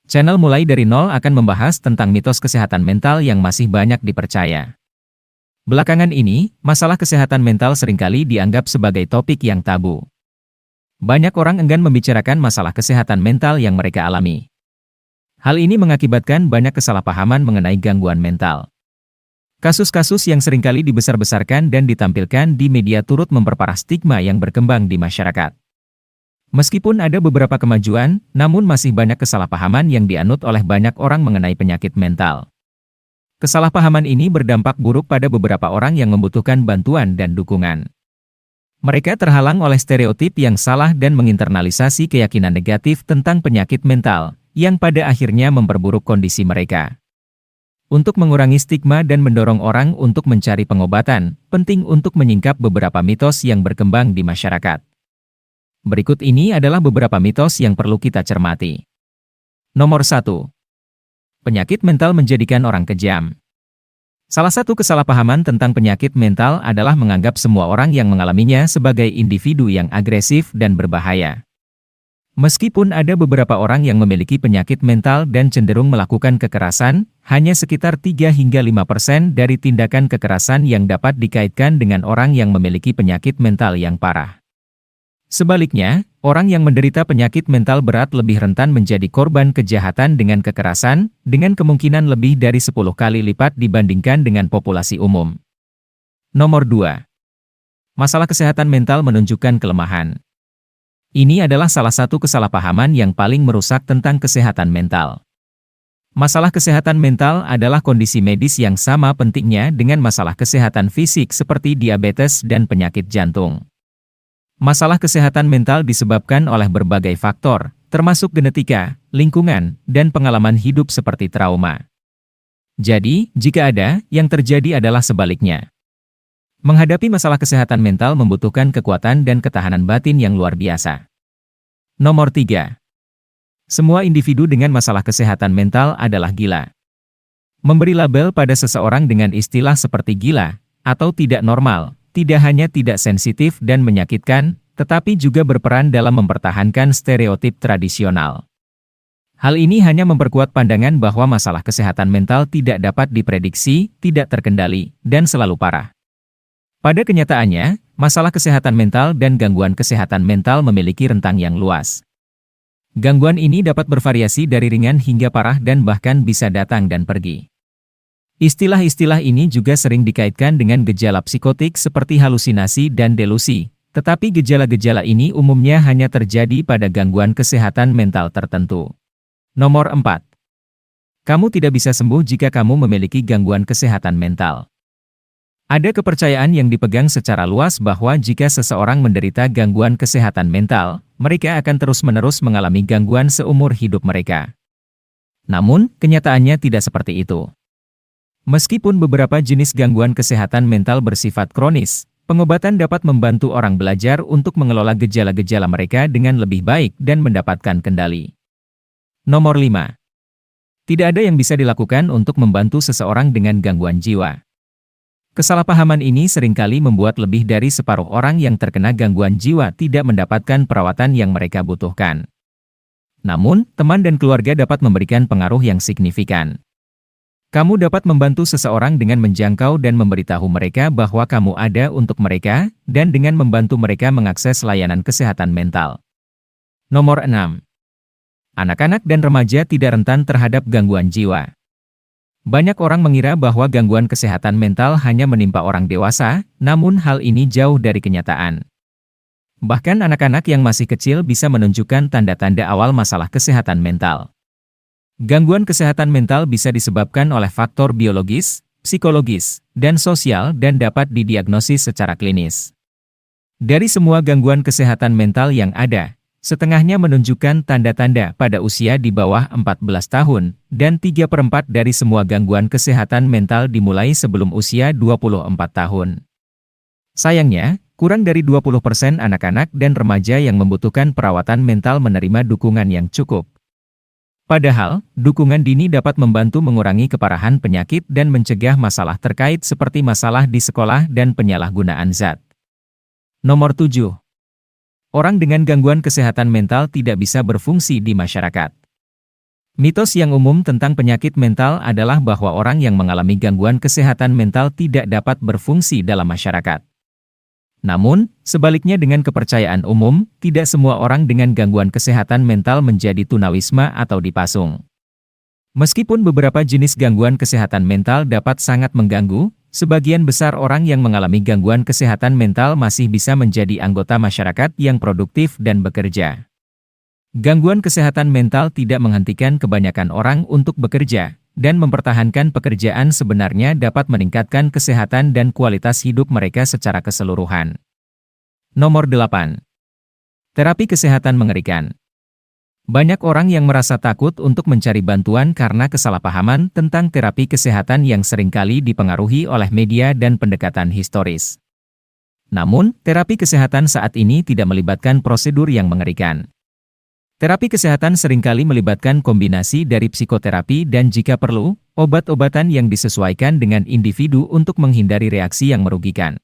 Channel Mulai dari Nol akan membahas tentang mitos kesehatan mental yang masih banyak dipercaya. Belakangan ini, masalah kesehatan mental seringkali dianggap sebagai topik yang tabu. Banyak orang enggan membicarakan masalah kesehatan mental yang mereka alami. Hal ini mengakibatkan banyak kesalahpahaman mengenai gangguan mental. Kasus-kasus yang seringkali dibesar-besarkan dan ditampilkan di media turut memperparah stigma yang berkembang di masyarakat. Meskipun ada beberapa kemajuan, namun masih banyak kesalahpahaman yang dianut oleh banyak orang mengenai penyakit mental. Kesalahpahaman ini berdampak buruk pada beberapa orang yang membutuhkan bantuan dan dukungan. Mereka terhalang oleh stereotip yang salah dan menginternalisasi keyakinan negatif tentang penyakit mental, yang pada akhirnya memperburuk kondisi mereka. Untuk mengurangi stigma dan mendorong orang untuk mencari pengobatan, penting untuk menyingkap beberapa mitos yang berkembang di masyarakat. Berikut ini adalah beberapa mitos yang perlu kita cermati. Nomor 1. Penyakit mental menjadikan orang kejam. Salah satu kesalahpahaman tentang penyakit mental adalah menganggap semua orang yang mengalaminya sebagai individu yang agresif dan berbahaya. Meskipun ada beberapa orang yang memiliki penyakit mental dan cenderung melakukan kekerasan, hanya sekitar 3 hingga 5% dari tindakan kekerasan yang dapat dikaitkan dengan orang yang memiliki penyakit mental yang parah. Sebaliknya, orang yang menderita penyakit mental berat lebih rentan menjadi korban kejahatan dengan kekerasan, dengan kemungkinan lebih dari 10 kali lipat dibandingkan dengan populasi umum. Nomor 2. Masalah kesehatan mental menunjukkan kelemahan. Ini adalah salah satu kesalahpahaman yang paling merusak tentang kesehatan mental. Masalah kesehatan mental adalah kondisi medis yang sama pentingnya dengan masalah kesehatan fisik seperti diabetes dan penyakit jantung. Masalah kesehatan mental disebabkan oleh berbagai faktor, termasuk genetika, lingkungan, dan pengalaman hidup seperti trauma. Jadi, jika ada, yang terjadi adalah sebaliknya. Menghadapi masalah kesehatan mental membutuhkan kekuatan dan ketahanan batin yang luar biasa. Nomor 3. Semua individu dengan masalah kesehatan mental adalah gila. Memberi label pada seseorang dengan istilah seperti gila, atau tidak normal, tidak hanya tidak sensitif dan menyakitkan, tetapi juga berperan dalam mempertahankan stereotip tradisional. Hal ini hanya memperkuat pandangan bahwa masalah kesehatan mental tidak dapat diprediksi, tidak terkendali, dan selalu parah. Pada kenyataannya, masalah kesehatan mental dan gangguan kesehatan mental memiliki rentang yang luas. Gangguan ini dapat bervariasi dari ringan hingga parah dan bahkan bisa datang dan pergi. Istilah-istilah ini juga sering dikaitkan dengan gejala psikotik seperti halusinasi dan delusi, tetapi gejala-gejala ini umumnya hanya terjadi pada gangguan kesehatan mental tertentu. Nomor 4. Kamu tidak bisa sembuh jika kamu memiliki gangguan kesehatan mental. Ada kepercayaan yang dipegang secara luas bahwa jika seseorang menderita gangguan kesehatan mental, mereka akan terus-menerus mengalami gangguan seumur hidup mereka. Namun, kenyataannya tidak seperti itu. Meskipun beberapa jenis gangguan kesehatan mental bersifat kronis, pengobatan dapat membantu orang belajar untuk mengelola gejala-gejala mereka dengan lebih baik dan mendapatkan kendali. Nomor 5. Tidak ada yang bisa dilakukan untuk membantu seseorang dengan gangguan jiwa. Kesalahpahaman ini seringkali membuat lebih dari separuh orang yang terkena gangguan jiwa tidak mendapatkan perawatan yang mereka butuhkan. Namun, teman dan keluarga dapat memberikan pengaruh yang signifikan. Kamu dapat membantu seseorang dengan menjangkau dan memberitahu mereka bahwa kamu ada untuk mereka, dan dengan membantu mereka mengakses layanan kesehatan mental. Nomor 6. Anak-anak dan remaja tidak rentan terhadap gangguan jiwa. Banyak orang mengira bahwa gangguan kesehatan mental hanya menimpa orang dewasa, namun hal ini jauh dari kenyataan. Bahkan anak-anak yang masih kecil bisa menunjukkan tanda-tanda awal masalah kesehatan mental. Gangguan kesehatan mental bisa disebabkan oleh faktor biologis, psikologis, dan sosial dan dapat didiagnosis secara klinis. Dari semua gangguan kesehatan mental yang ada, setengahnya menunjukkan tanda-tanda pada usia di bawah 14 tahun, dan 3/4 dari semua gangguan kesehatan mental dimulai sebelum usia 24 tahun. Sayangnya, kurang dari 20% anak-anak dan remaja yang membutuhkan perawatan mental menerima dukungan yang cukup. Padahal, dukungan dini dapat membantu mengurangi keparahan penyakit dan mencegah masalah terkait seperti masalah di sekolah dan penyalahgunaan zat. Nomor 7. Orang dengan gangguan kesehatan mental tidak bisa berfungsi di masyarakat. Mitos yang umum tentang penyakit mental adalah bahwa orang yang mengalami gangguan kesehatan mental tidak dapat berfungsi dalam masyarakat. Namun, sebaliknya dengan kepercayaan umum, tidak semua orang dengan gangguan kesehatan mental menjadi tunawisma atau dipasung. Meskipun beberapa jenis gangguan kesehatan mental dapat sangat mengganggu, sebagian besar orang yang mengalami gangguan kesehatan mental masih bisa menjadi anggota masyarakat yang produktif dan bekerja. Gangguan kesehatan mental tidak menghentikan kebanyakan orang untuk bekerja, dan mempertahankan pekerjaan sebenarnya dapat meningkatkan kesehatan dan kualitas hidup mereka secara keseluruhan. Nomor 8. Terapi kesehatan mengerikan. Banyak orang yang merasa takut untuk mencari bantuan karena kesalahpahaman tentang terapi kesehatan yang seringkali dipengaruhi oleh media dan pendekatan historis. Namun, terapi kesehatan saat ini tidak melibatkan prosedur yang mengerikan. Terapi kesehatan seringkali melibatkan kombinasi dari psikoterapi dan jika perlu, obat-obatan yang disesuaikan dengan individu untuk menghindari reaksi yang merugikan.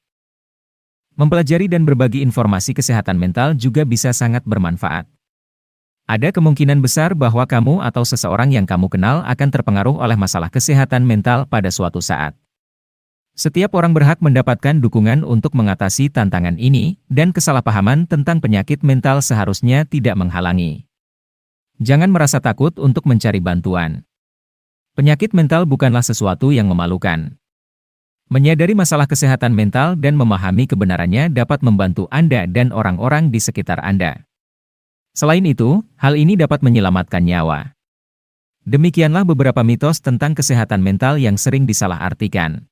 Mempelajari dan berbagi informasi kesehatan mental juga bisa sangat bermanfaat. Ada kemungkinan besar bahwa kamu atau seseorang yang kamu kenal akan terpengaruh oleh masalah kesehatan mental pada suatu saat. Setiap orang berhak mendapatkan dukungan untuk mengatasi tantangan ini, dan kesalahpahaman tentang penyakit mental seharusnya tidak menghalangi. Jangan merasa takut untuk mencari bantuan. Penyakit mental bukanlah sesuatu yang memalukan. Menyadari masalah kesehatan mental dan memahami kebenarannya dapat membantu Anda dan orang-orang di sekitar Anda. Selain itu, hal ini dapat menyelamatkan nyawa. Demikianlah beberapa mitos tentang kesehatan mental yang sering disalahartikan.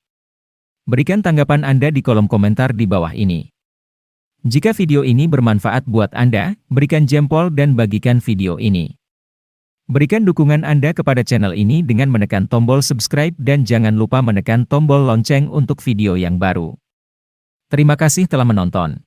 Berikan tanggapan Anda di kolom komentar di bawah ini. Jika video ini bermanfaat buat Anda, berikan jempol dan bagikan video ini. Berikan dukungan Anda kepada channel ini dengan menekan tombol subscribe dan jangan lupa menekan tombol lonceng untuk video yang baru. Terima kasih telah menonton.